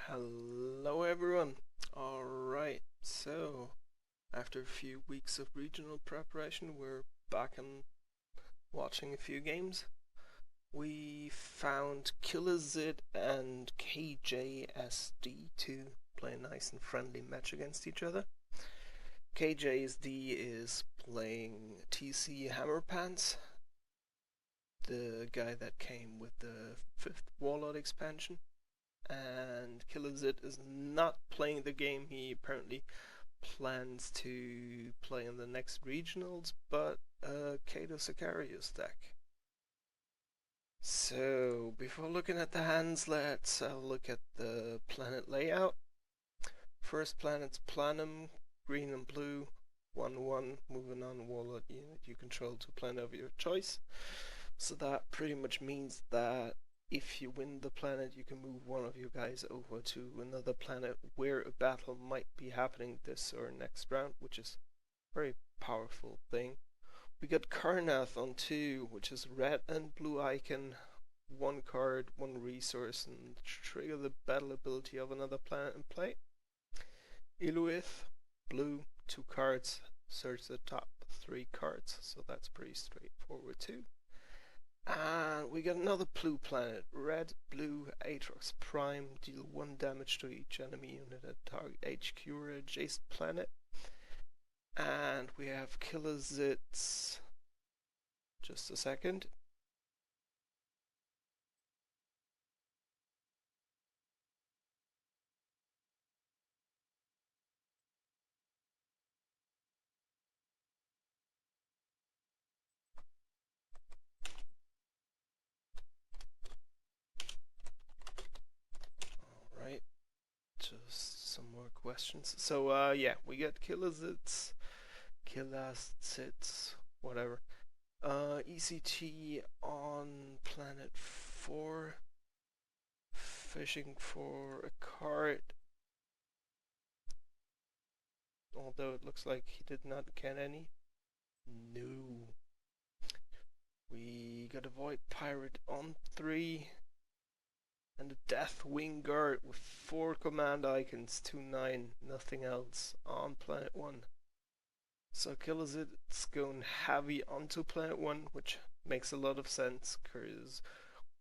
Hello everyone. Alright, so after a few weeks of regional preparation, we're back and watching a few games. We found killaszit and kjsd to play a nice and friendly match against each other. kjsd is playing TC Hammerpants, the guy that came with the 5th Warlord expansion. And killaszit is not playing the game. He apparently plans to play in the next regionals, but Kato Sicarius deck. So before looking at the hands, let's have a look at the planet layout. First planet's Planum, green and blue, 1/1, moving on warlord unit you control to a planet of your choice. So that pretty much means that if you win the planet, you can move one of your guys over to another planet where a battle might be happening this or next round, which is a very powerful thing. We got Karnath on 2, which is red and blue icon, 1 card, 1 resource, and trigger the battle ability of another planet in play. Iluith, blue, 2 cards, search the top 3 cards, so that's pretty straightforward too. And we got another blue planet, red, blue, Aatrox Prime, deal 1 damage to each enemy unit at target HQ or adjacent planet. And we have killaszits. Just a second. Alright, just some more questions. So, yeah, we got killaszits, whatever. ECT on planet 4, fishing for a card. Although it looks like he did not get any. No. We got a Void Pirate on 3. And a Deathwing Guard with 4 command icons, 2/9, nothing else on planet 1. So killaszit's going heavy onto planet 1, which makes a lot of sense because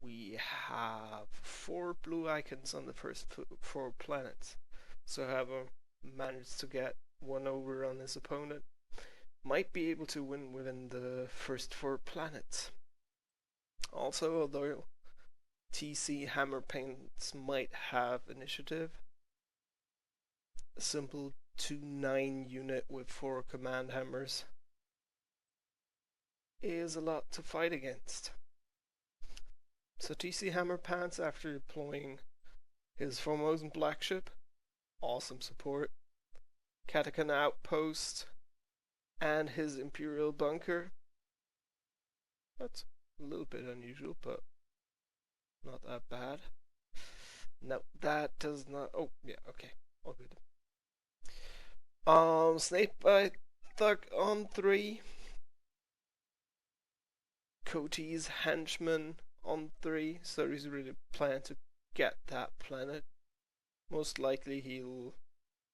we have 4 blue icons on the first 4 planets. So whoever managed to get 1 over on his opponent might be able to win within the first 4 planets. Also, although TC Hammerpaints might have initiative, a simple 2/9 unit with 4 command hammers is a lot to fight against. So TC Hammerpants, after deploying his Formosan Black Ship, awesome support, Catacomb Outpost, and his Imperial Bunker. That's a little bit unusual, but not that bad. No, that does not. Oh, yeah, okay, all good. Snakebite Thug on 3. Cody's Henchman on 3, so he's really planning to get that planet. Most likely he'll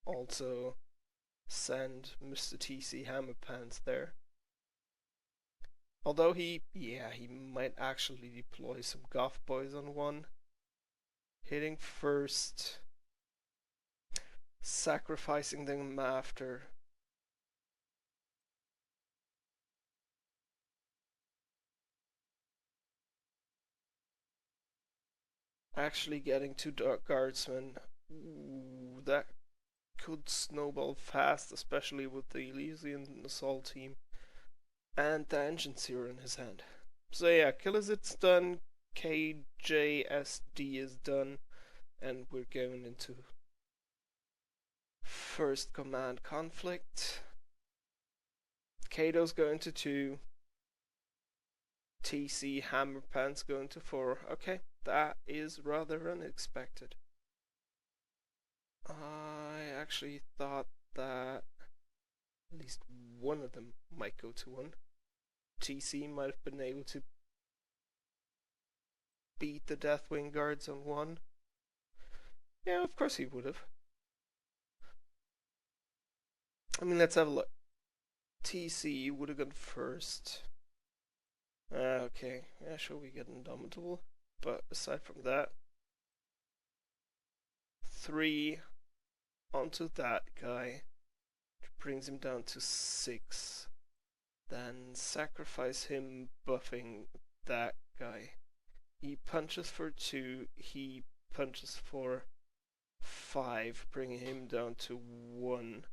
also send Mr. TC Hammerpants there. Although he might actually deploy some Goth Boys on 1. Hitting first, sacrificing them after. Actually getting 2 Dark Guardsmen. Ooh, that could snowball fast, especially with the Elysian Assault team and the Engine Seer in his hand. So yeah, killaszit's done, kjsd is done, and we're going into first command conflict. Kato's going to 2, TC Hammerpants going to 4. Okay, that is rather unexpected. I actually thought that at least one of them might go to 1. TC might have been able to beat the Deathwing Guards on 1. Yeah, of course he would have. I mean, let's have a look. TC would have gone first. Okay, yeah, sure, we get Indomitable. But aside from that, 3 onto that guy, which brings him down to 6. Then sacrifice him buffing that guy. He punches for 2, he punches for 5, bringing him down to 1.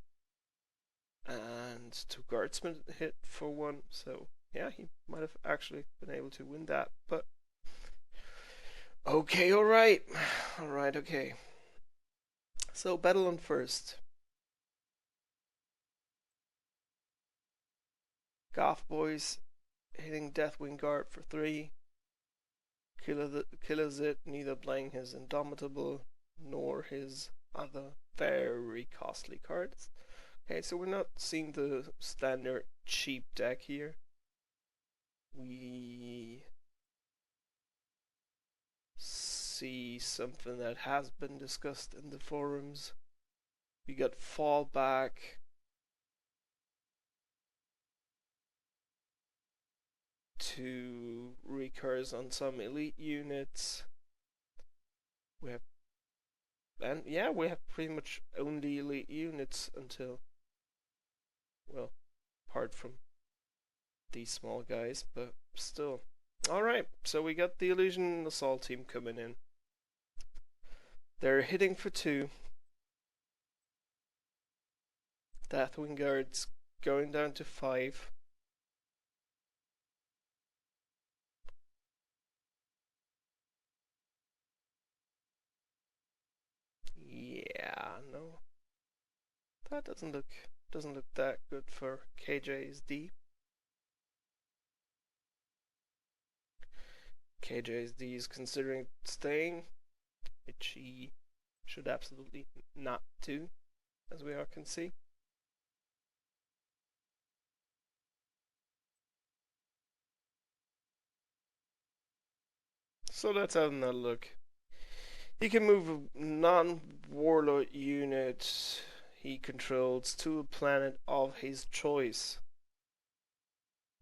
And 2 guardsmen hit for 1, so yeah, he might have actually been able to win that, but okay, alright. Alright, okay. So, battle on first. Goth Boys hitting Deathwing Guard for 3. killaszit neither playing his Indomitable nor his other very costly cards. Okay, so we're not seeing the standard cheap deck here. We see something that has been discussed in the forums. We got fallback to recurs on some elite units. We have, and yeah, we have pretty much only elite units until, well, apart from these small guys, but still. Alright, so we got the Illusion Assault team coming in. They're hitting for 2. Deathwing Guards going down to 5. Yeah, no. That doesn't look that good for kjsd. kjsd is considering staying, which he should absolutely not do, as we all can see. So let's have another look. He can move a non-warlord unit he controls to a planet of his choice.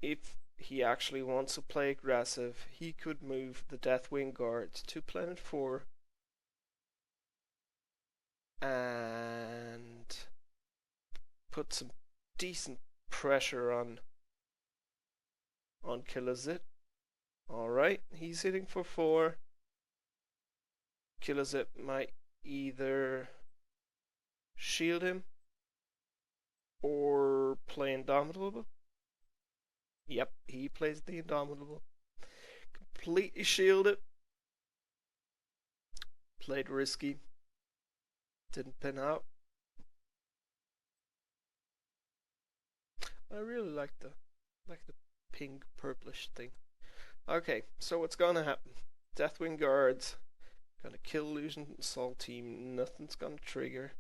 If he actually wants to play aggressive, he could move the Deathwing Guard to planet 4 and put some decent pressure on killaszit. Alright, he's hitting for 4. killaszit might either shield him or play Indomitable. Yep, he plays the Indomitable. Completely shielded. Played risky. Didn't pin out. I really like the pink purplish thing. Okay, so what's gonna happen? Deathwing Guards gonna kill Illusion Assault team. Nothing's gonna trigger.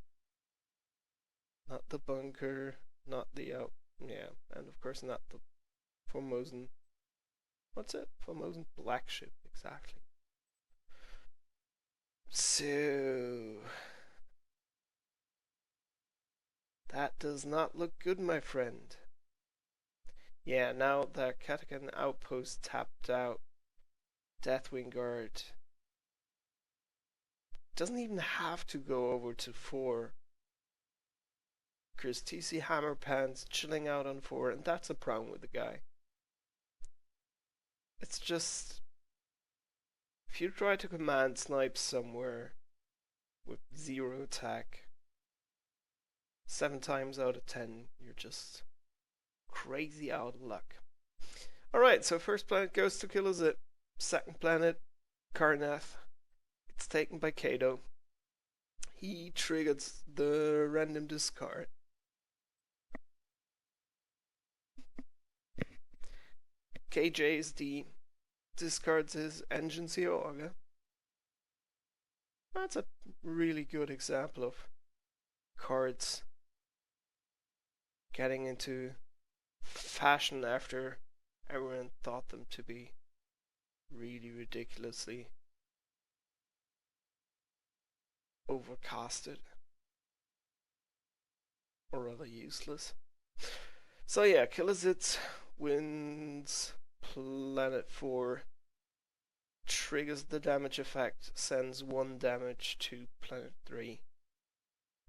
Not the bunker. Not the out. Yeah, and of course not the Formosan. What's it? Formosan black ship, exactly. So that does not look good, my friend. Yeah, now that Katakan outpost tapped out, Deathwing Guard doesn't even have to go over to 4. Because TC Hammer Pants chilling out on 4, and that's a problem with the guy. It's just, if you try to command snipe somewhere with 0 attack, 7 times out of 10, you're just crazy out of luck. Alright, so first planet goes to killaszit. Second planet, Karnath. It's taken by Kato. He triggers the random discard. kjsd discards his Engine Seoga. That's a really good example of cards getting into fashion after everyone thought them to be really ridiculously overcasted, or rather useless. So yeah, killaszit wins planet 4, triggers the damage effect, sends 1 damage to planet 3,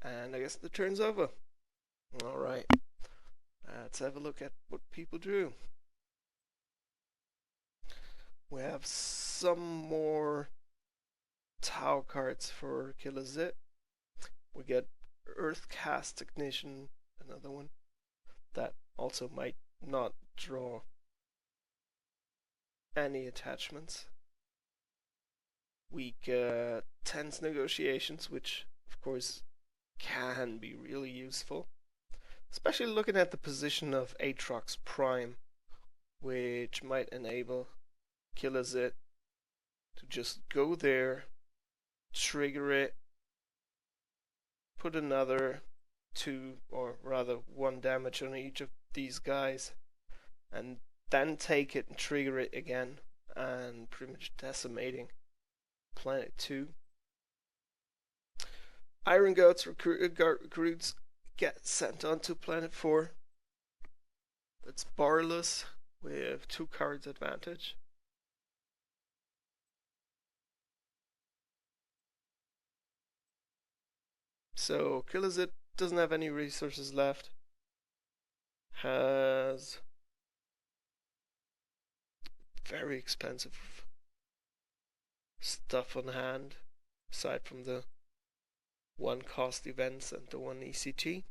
and I guess the turn's over. Alright, let's have a look at what people drew. We have some more Tau cards for killaszit. We get Earthcast Technician, another one that also might not draw any attachments. We get Tense Negotiations, which of course can be really useful, especially looking at the position of Aatrox Prime, which might enable killaszit to just go there, trigger it, put another 2 or rather 1 damage on each of these guys, and then take it and trigger it again, and pretty much decimating planet 2. Iron Goats recruits get sent onto planet 4. It's barless with 2 cards advantage. So killaszit doesn't have any resources left. Has very expensive stuff on hand, aside from the 1 cost events and the 1 ECT.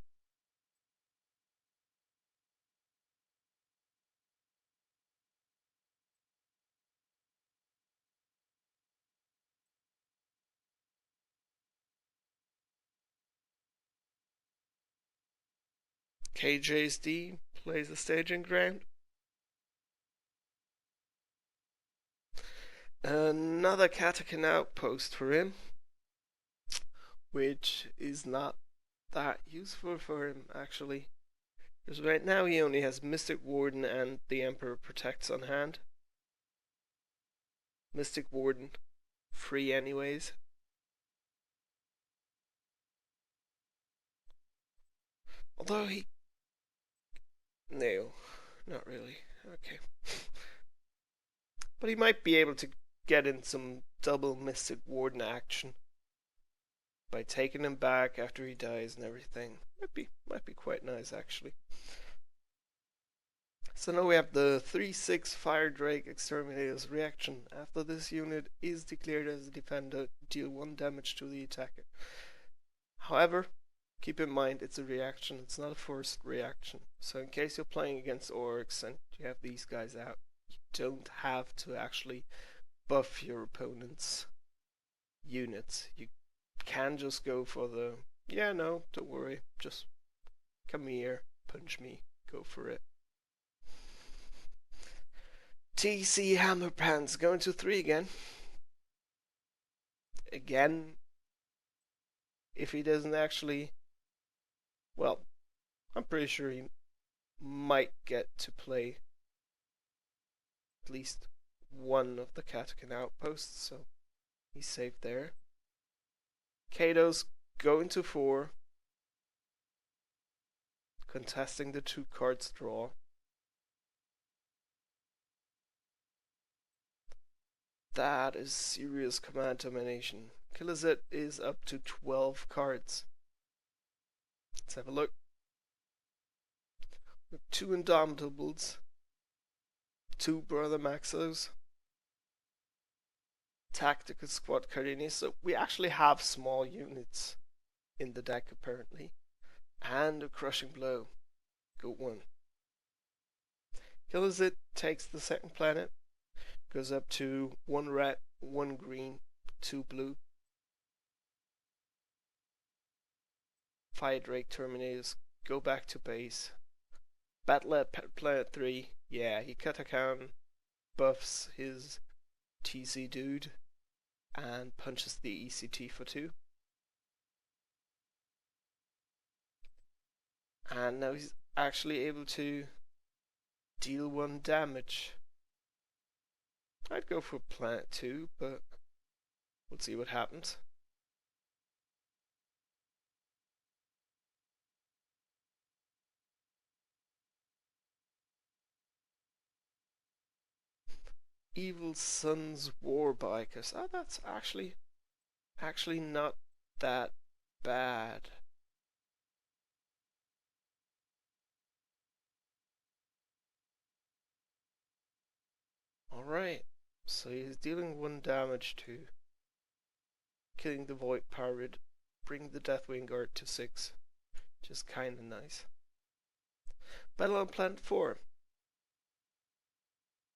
kjsd plays the staging ground. Another Katakan outpost for him, which is not that useful for him actually, because right now he only has Mystic Warden and the Emperor Protects on hand. Mystic Warden, free anyways. Although no, not really. Okay. But he might be able to get in some double Mystic Warden action by taking him back after he dies and everything. Might be quite nice actually. So now we have the 3/6 Fire Drake Exterminator's reaction. After this unit is declared as a defender, deal 1 damage to the attacker. However, keep in mind it's a reaction, it's not a forced reaction. So in case you're playing against orcs and you have these guys out, you don't have to actually buff your opponent's units. You can just go for the, yeah, no, don't worry, just come here, punch me, go for it. TC Hammerpants going to 3 again. Again, if he doesn't actually, well, I'm pretty sure he might get to play at least 1 of the Katakan outposts, so he's safe there. Kato's going to 4, contesting the 2 cards draw. That is serious command domination. killaszit is up to 12 cards. Let's have a look. With 2 Indomitables, 2 Brother Maxos, Tactical Squad Cardinis, so we actually have small units in the deck apparently, and a Crushing Blow. Go 1. killaszit takes the 2nd planet, goes up to 1 red, 1 green, 2 blue. Fire Drake Terminators go back to base. Battle at planet 3, yeah, he Katakan buffs his TC dude and punches the ECT for 2. And now he's actually able to deal 1 damage. I'd go for planet 2, but we'll see what happens. Evil Sun's Warbikers. Oh, that's actually not that bad. Alright, so he's dealing 1 damage to killing the Void Pirate, bring the Deathwing Guard to 6. Just kinda nice. Battle on Planet 4.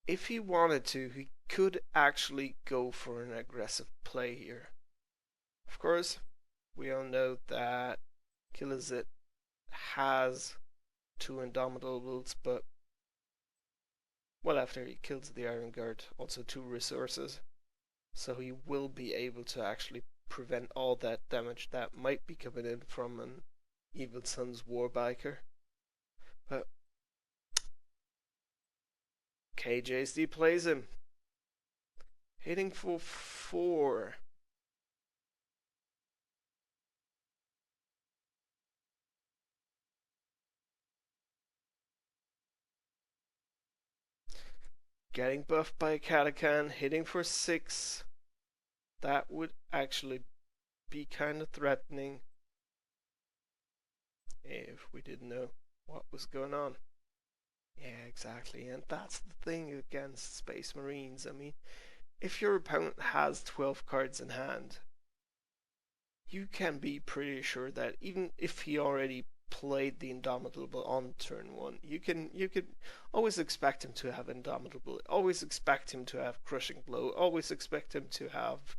If he wanted to, he could actually go for an aggressive play here. Of course, we all know that killaszit has 2 Indomitables, but well, after he kills the Iron Guard, also 2 resources. So he will be able to actually prevent all that damage that might be coming in from an Evil Sun's Warbiker. But kjsd plays him, hitting for 4. Getting buffed by a Katakan, hitting for 6. That would actually be kind of threatening if we didn't know what was going on. Yeah, exactly, and that's the thing against Space Marines. I mean, if your opponent has 12 cards in hand, you can be pretty sure that even if he already played the Indomitable on turn 1, you could always expect him to have Indomitable, always expect him to have Crushing Blow, always expect him to have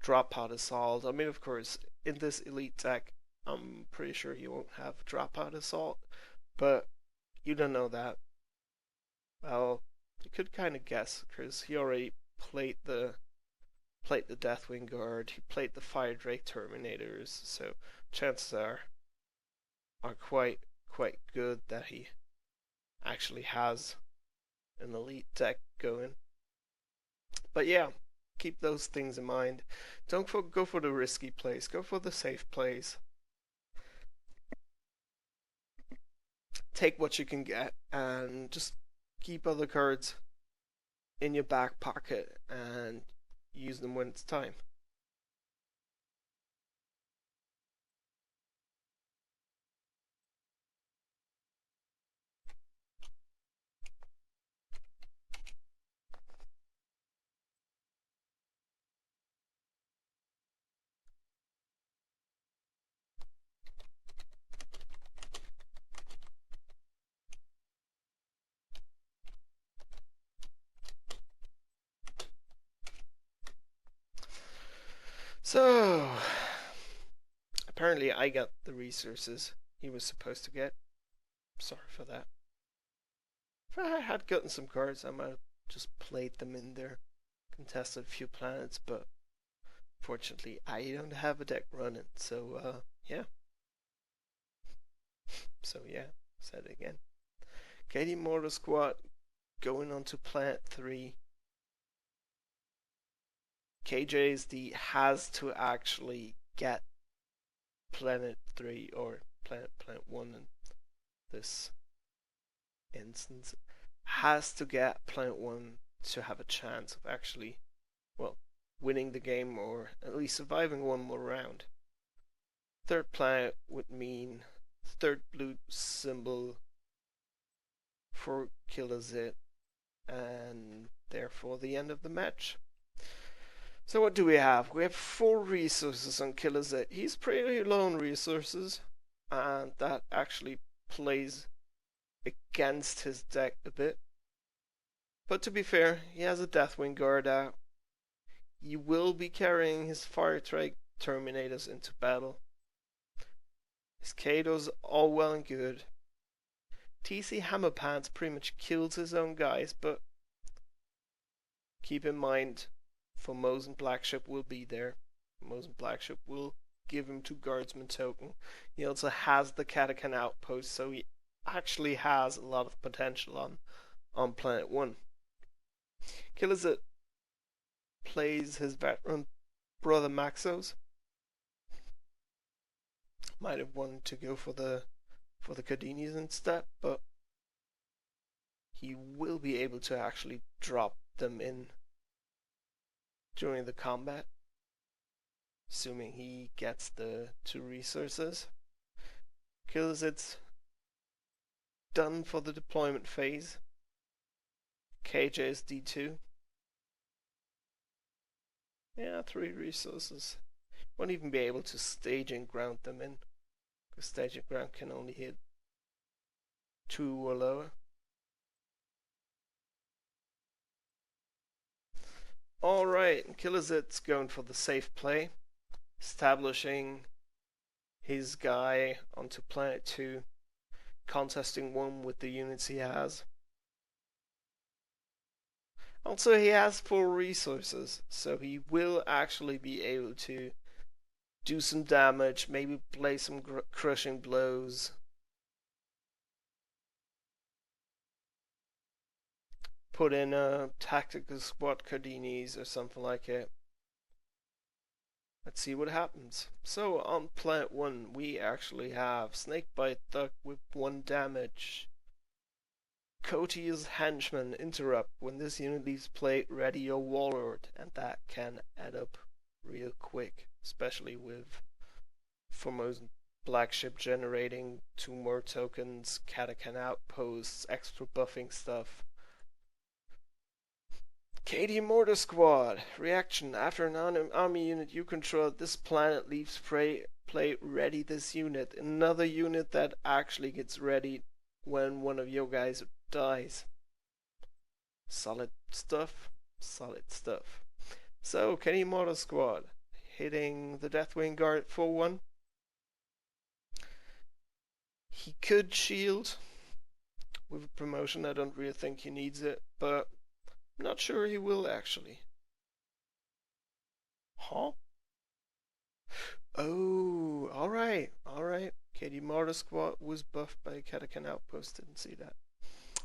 Dropout Assault. I mean, of course, in this elite deck, I'm pretty sure he won't have Dropout Assault, but you don't know that. Well, you could kind of guess, because he already played the Deathwing Guard, he played the Fire Drake Terminators, so chances are quite good that he actually has an elite deck going. But yeah, keep those things in mind. Don't go for the risky plays, go for the safe plays. Take what you can get and just keep other cards in your back pocket and use them when it's time. So, apparently I got the resources he was supposed to get. Sorry for that. If I had gotten some cards, I might have just played them in there, contested a few planets, but fortunately I don't have a deck running, so yeah. So yeah, said it again. KD Mortar Squad going on to Planet 3. kjsd has to actually get Planet 3 or Planet 1 in this instance, has to get Planet 1 to have a chance of actually, well, winning the game or at least surviving one more round. Third planet would mean third blue symbol for killaszit and therefore the end of the match. So what do we have? We have 4 resources on killaszit. He's pretty low on resources, and that actually plays against his deck a bit. But to be fair, he has a Deathwing Guard out. He will be carrying his Fire Drake Terminators into battle. His Kato's all well and good. TC Hammerpants pretty much kills his own guys, but keep in mind, Formosan Blackship will be there. Formosan Blackship will give him 2 Guardsman token. He also has the Katakan outpost, so he actually has a lot of potential on Planet 1. killaszit plays his veteran brother Maxos. Might have wanted to go for the Cardinis instead, but he will be able to actually drop them in during the combat, assuming he gets the 2 resources. Killaszit's done for the deployment phase. kjsd 2. Yeah, 3 resources. Won't even be able to staging ground them in, because staging ground can only hit 2 or lower. Alright, killaszit's going for the safe play, establishing his guy onto planet 2, contesting 1 with the units he has. Also, he has 4 resources, so he will actually be able to do some damage, maybe play some crushing blows. Put in a tactical squad Cardinis or something like it. Let's see what happens. So on planet 1 we actually have Snakebite Duck with 1 damage. Cody's Henchman interrupt when this unit leaves play, ready your warlord, and that can add up real quick, especially with Formosan Black Ship generating 2 more tokens, Catacan outposts, extra buffing stuff. KD Mortar Squad. Reaction. After an army unit you control at this planet leaves play, ready this unit. Another unit that actually gets ready when one of your guys dies. Solid stuff. Solid stuff. So, KD Mortar Squad. Hitting the Deathwing Guard for 1. He could shield with a promotion. I don't really think he needs it, but I'm not sure he will actually. Huh? Oh, alright, alright. KD Mortar Squad was buffed by Catacan Outpost, didn't see that.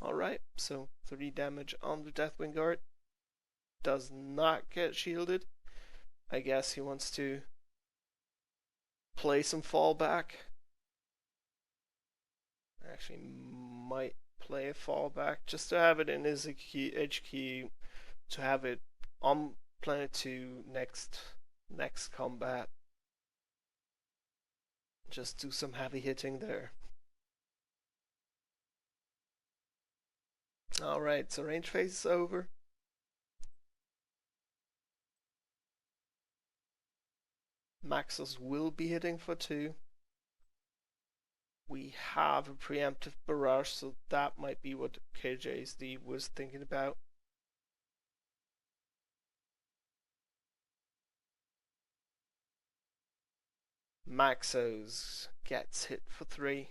Alright, so 3 damage on the Deathwing Guard. Does not get shielded. I guess he wants to play some fallback. Actually, might play a fallback just to have it in his HQ, to have it on planet 2 next combat. Just do some heavy hitting there. Alright, so range phase is over. Maxos will be hitting for 2. We have a preemptive barrage, so that might be what kjsd was thinking about. Maxos gets hit for 3.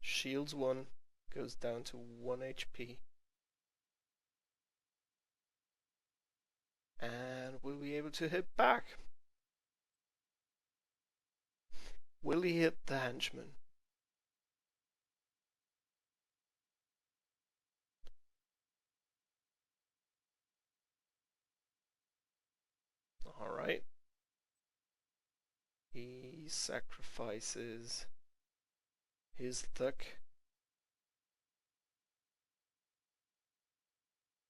Shields 1, goes down to 1 HP. And will be able to hit back. Will he hit the henchman? Alright. He sacrifices his Thuck.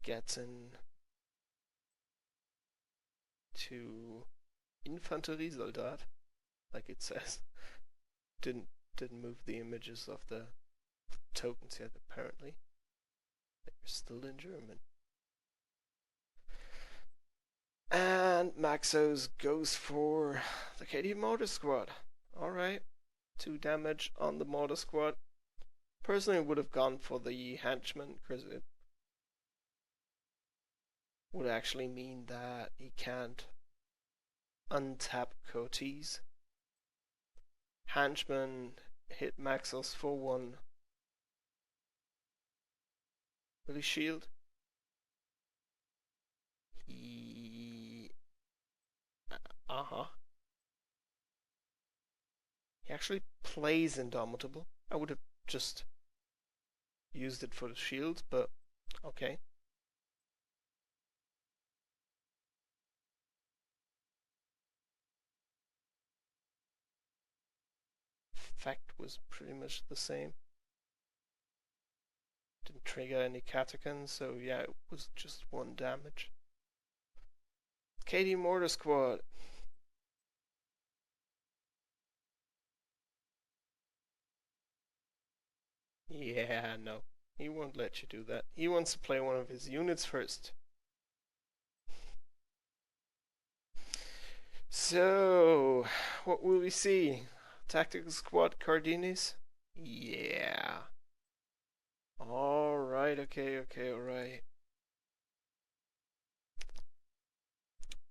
Gets in to Infanteriesoldat, like it says. Didn't move the images of the tokens yet, apparently. They're still in German. And Maxos goes for the KD Mortar Squad. Alright. 2 damage on the Mortar Squad. Personally would have gone for the Henchman, because it would actually mean that he can't untap Cotes. Henchman hit Maxos for 1. Will he shield? He... He actually plays Indomitable. I would have just used it for the shield, but okay. Effect was pretty much the same. Didn't trigger any Catacans, so yeah, it was just 1 damage. KD Mortar Squad. Yeah, no. He won't let you do that. He wants to play one of his units first. So, what will we see? Tactical Squad Cardinis? Yeah. Alright, okay, alright.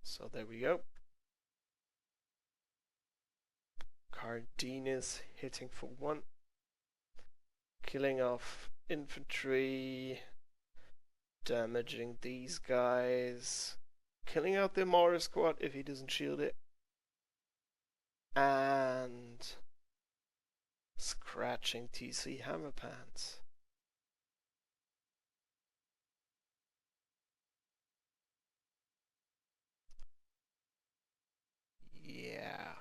So there we go. Cardinis hitting for 1. Killing off infantry. Damaging these guys. Killing out the mortar squad if he doesn't shield it. And scratching TC hammer pants. Yeah.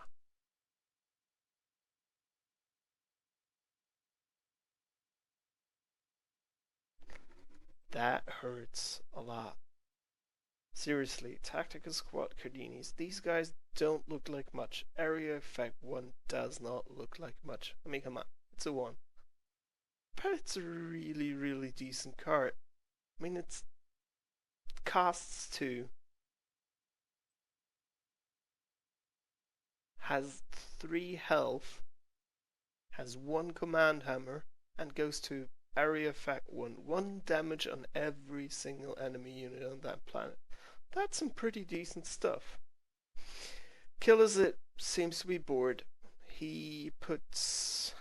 That hurts a lot. Seriously, Tactical Squad Cardinis, these guys don't look like much. Area Effect 1 does not look like much. I mean, come on, it's a 1. But it's a really, really decent card. I mean, it's costs 2. Has 3 health. Has 1 command hammer. And goes to Area Effect 1. 1 damage on every single enemy unit on that planet. That's some pretty decent stuff. Killaszit seems to be bored. He puts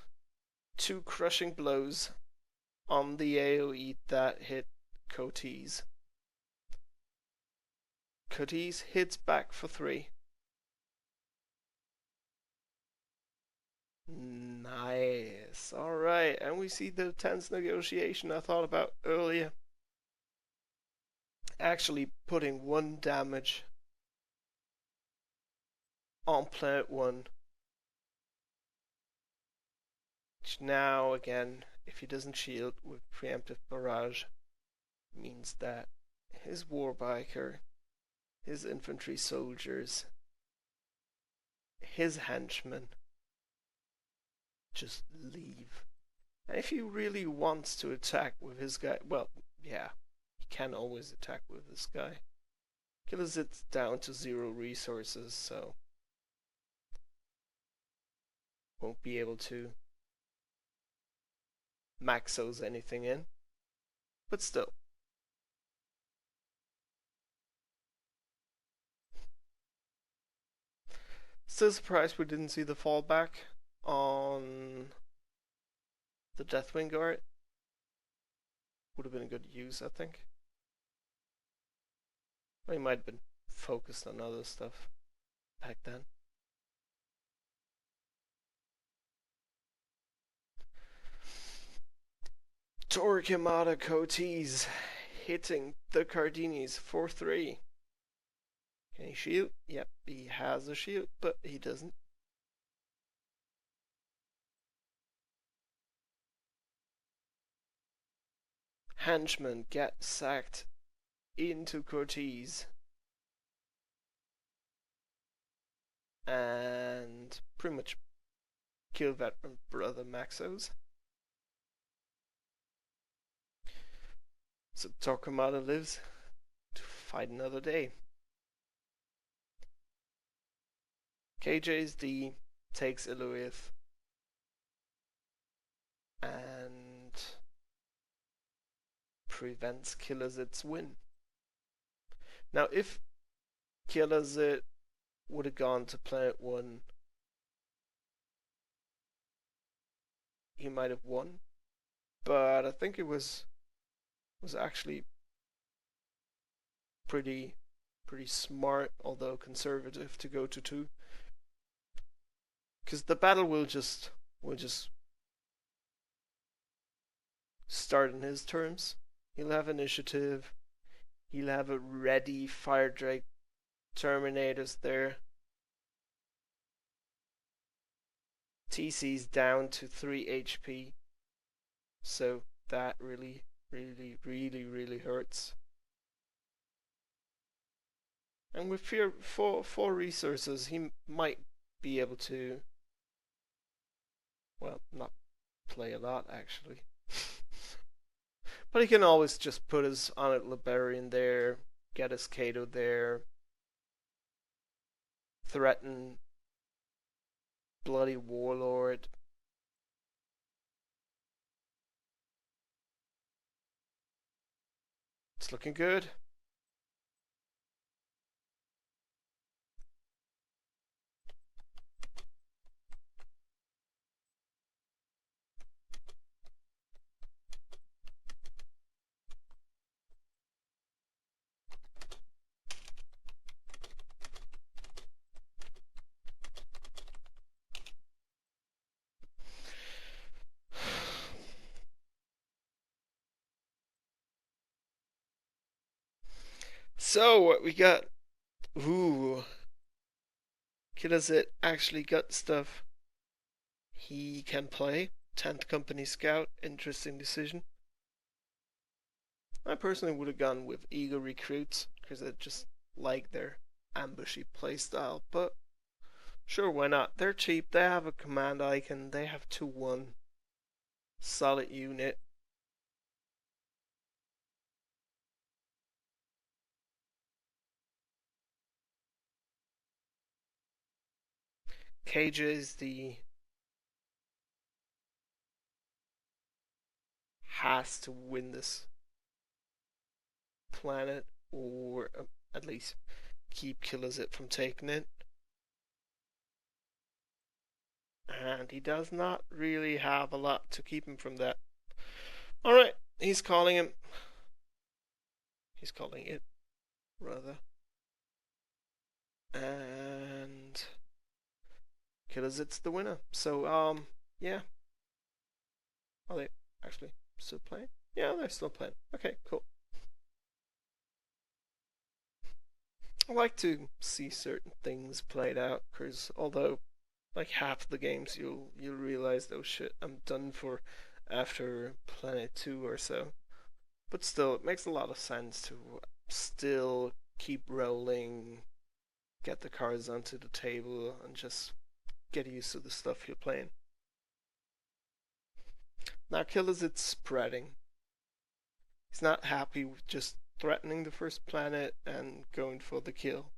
2 crushing blows on the AoE that hit Cotes. Cotes hits back for 3. Nice. Alright, and we see the tense negotiation I thought about earlier. Actually putting 1 damage on planet 1. Which now, again, if he doesn't shield with preemptive barrage, means that his warbiker, his infantry soldiers, his henchmen just leave. And if he really wants to attack with his guy, well, yeah, he can always attack with this guy. Killaszit's down to 0 resources, so won't be able to maxos anything in. But still. Still surprised we didn't see the fallback on the Deathwing Guard. Would have been a good use, I think. Well, he might have been focused on other stuff back then. Torquemada Cotes hitting the Cardinis 4-3. Can he shield? Yep, he has a shield, but he doesn't. Henchmen get sacked into Cortez. And pretty much kill veteran brother Maxos. So Torquemada lives to fight another day. kjsd takes Iluith and prevents Killaszit's win. Now, if Killaszit would have gone to Planet 1, he might have won. But I think it was actually pretty smart, although conservative, to go to 2. Because the battle will just start on his terms. He'll have initiative. He'll have a ready Fire Drake Terminators there. TC's down to 3 HP. So that really hurts. And with four resources, he might be able to, well, not play a lot actually. But he can always just put his Honored Librarian there, get his Cato there, threaten Bloody Warlord. It's looking good. So what we got? Ooh, killaszit actually got stuff he can play. 10th Company Scout, interesting decision. I personally would have gone with Eagle Recruits because I just like their ambushy playstyle, but sure, why not? They're cheap, they have a command icon, they have 2-1. Solid unit. kjsd has to win this planet, or at least keep killaszit from taking it. And he does not really have a lot to keep him from that. Alright, he's calling him. He's calling it, rather. And killaszit's the winner. So, yeah. Are they actually still playing? Yeah, they're still playing. Okay, cool. I like to see certain things played out, because although like half the games you'll realize, oh shit, I'm done for after Planet 2 or so. But still, it makes a lot of sense to still keep rolling, get the cards onto the table, and just get used to the stuff you're playing. Now, killaszit's spreading. He's not happy with just threatening the first planet and going for the kill.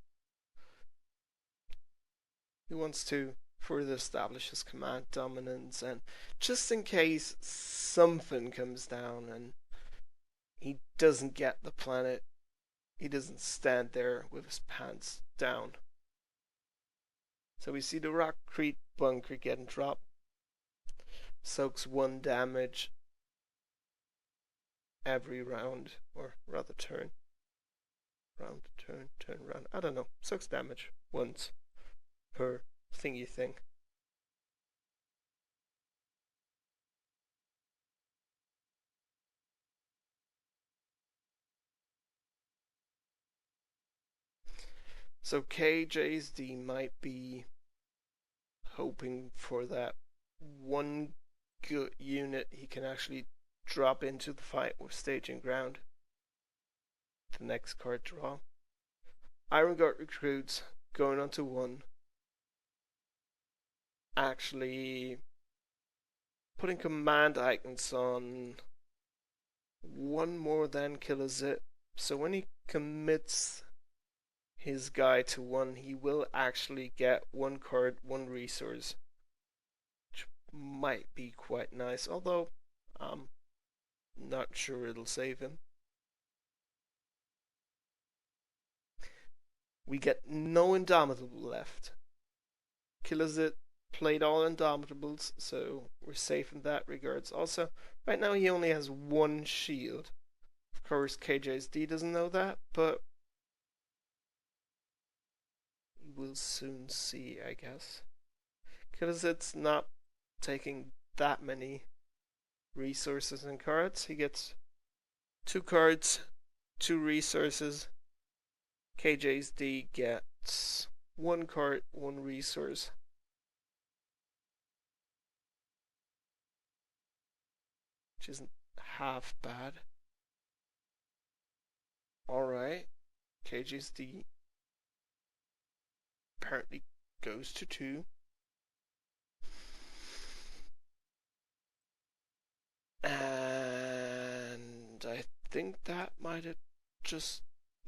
He wants to further establish his command dominance, and just in case something comes down and he doesn't get the planet, he doesn't stand there with his pants down. So we see the Rockcrete bunker getting dropped. Soaks 1 damage every round, or rather turn. Round, turn, round. I don't know. Soaks damage once per thingy thing. So kjsd might be hoping for that one good unit he can actually drop into the fight with staging ground. The next card draw. Iron Guard recruits going on to 1. Actually putting command icons on 1 more than killaszit. So when he commits his guy to 1, he will actually get 1 card, 1 resource, which might be quite nice, although I'm not sure it'll save him. We get no Indomitable left. killaszit played all Indomitables, so we're safe in that regards. Also, right now he only has 1 shield. Of course, kjsd doesn't know that, but we'll soon see, I guess. Killaszit's not taking that many resources and cards. He gets 2 cards, 2 resources. kjsd gets 1 card, 1 resource. Which isn't half bad. Alright. kjsd apparently goes to 2. And I think that might have just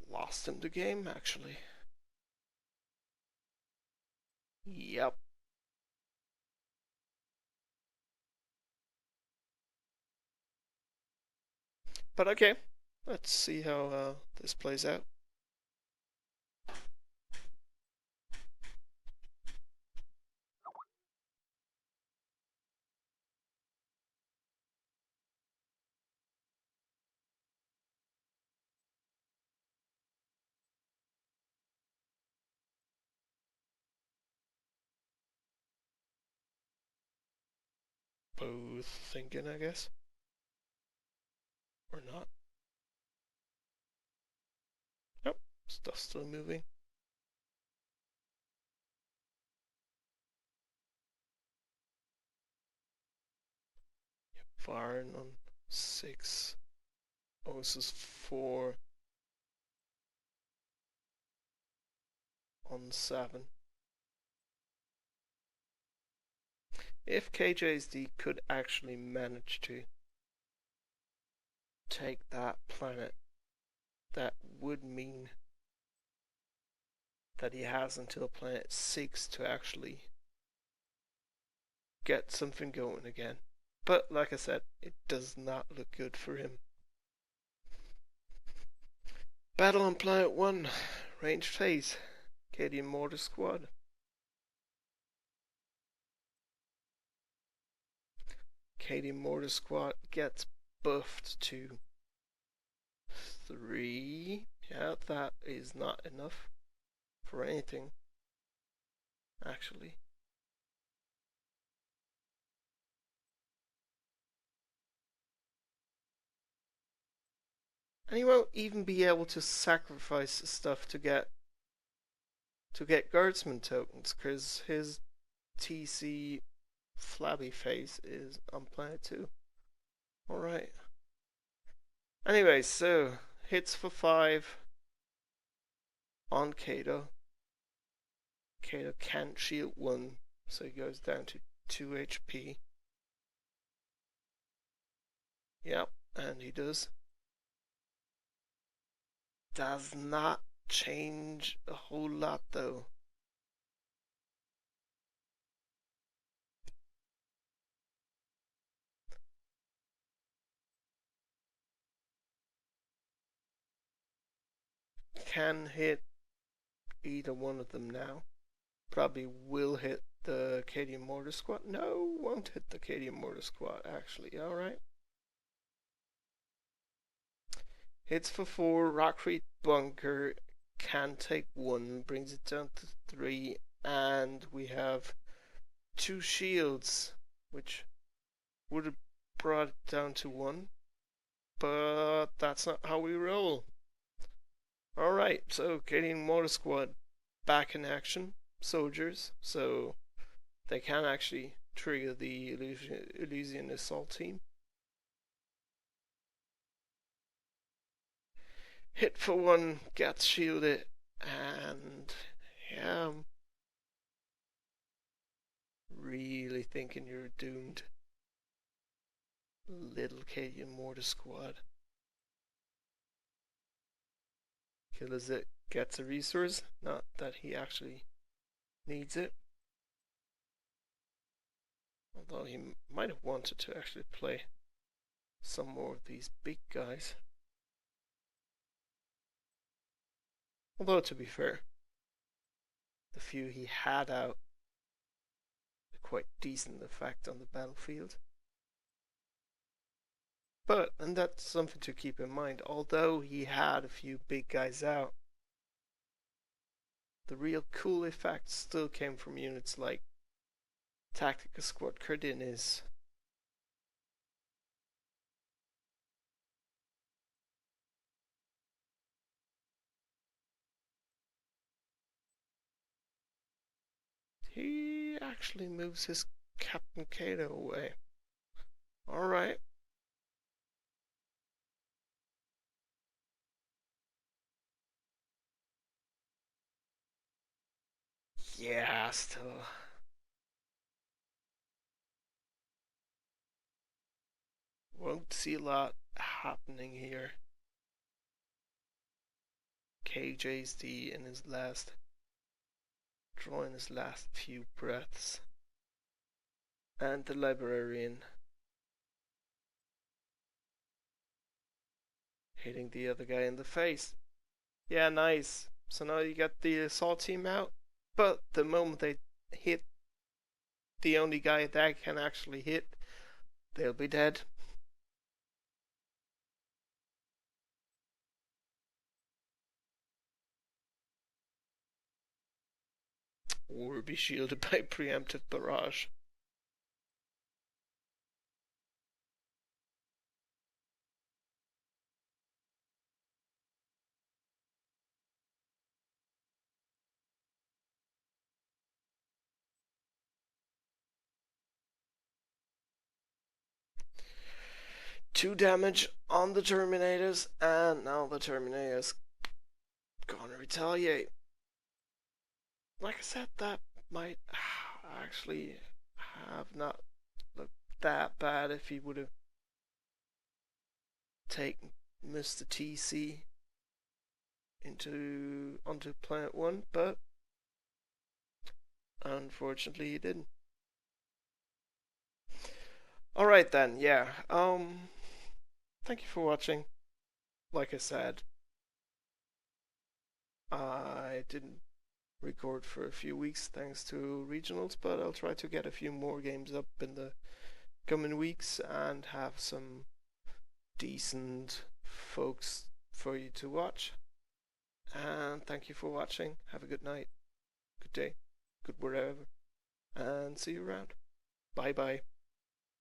lost him the game, actually. Yep. But okay, let's see how this plays out. Both thinking, I guess. Or not. Nope, stuff's still moving. Yep, firing on 6. Oh, this is 4 on 7. If kjsd could actually manage to take that planet, that would mean that he has until planet 6 to actually get something going again. But like I said, it does not look good for him. Battle on planet 1, ranged phase, Cadian Mortar Squad. Cadian Mortar Squad gets buffed to 3. Yeah, that is not enough for anything, actually. And he won't even be able to sacrifice stuff to get guardsman tokens, because his TC flabby face is on planet 2. Alright. Anyway, so hits for 5 on Kato. Kato can't shield 1, so he goes down to 2 HP. Yep, and he does. Does not change a whole lot though. Can hit either one of them now. Probably will hit the Cadian Mortar Squad. No, won't hit the Cadian Mortar Squad actually. Alright. Hits for 4, Rockfree Bunker can take 1, brings it down to 3, and we have 2 shields, which would have brought it down to 1, but that's not how we roll. Alright, so Cadian Mortar Squad back in action, soldiers, so they can actually trigger the Elysian Assault Team. Hit for 1, gets shielded, and yeah, I'm really thinking you're doomed, little Cadian Mortar Squad. Killaszit gets a resource, not that he actually needs it. Although he might have wanted to actually play some more of these big guys. Although, to be fair, the few he had out had quite decent effect on the battlefield. But, and that's something to keep in mind, although he had a few big guys out, the real cool effects still came from units like Tactical Squad Cardinis, he actually moves his Captain Kato away. Alright. Yeah, still. Won't see a lot happening here. kjsd in his last, drawing his last few breaths. And the librarian hitting the other guy in the face. Yeah, nice. So now you got the assault team out, but the moment they hit the only guy that can actually hit, they'll be dead. Or be shielded by preemptive barrage. Two damage on the Terminators, and now the Terminators gonna retaliate. Like I said, that might actually have not looked that bad if he would have taken Mr. TC onto Planet 1, but unfortunately he didn't. Alright then, yeah. Thank you for watching. Like I said, I didn't record for a few weeks thanks to regionals, but I'll try to get a few more games up in the coming weeks and have some decent folks for you to watch. And thank you for watching. Have a good night, good day, good wherever, and see you around. Bye bye.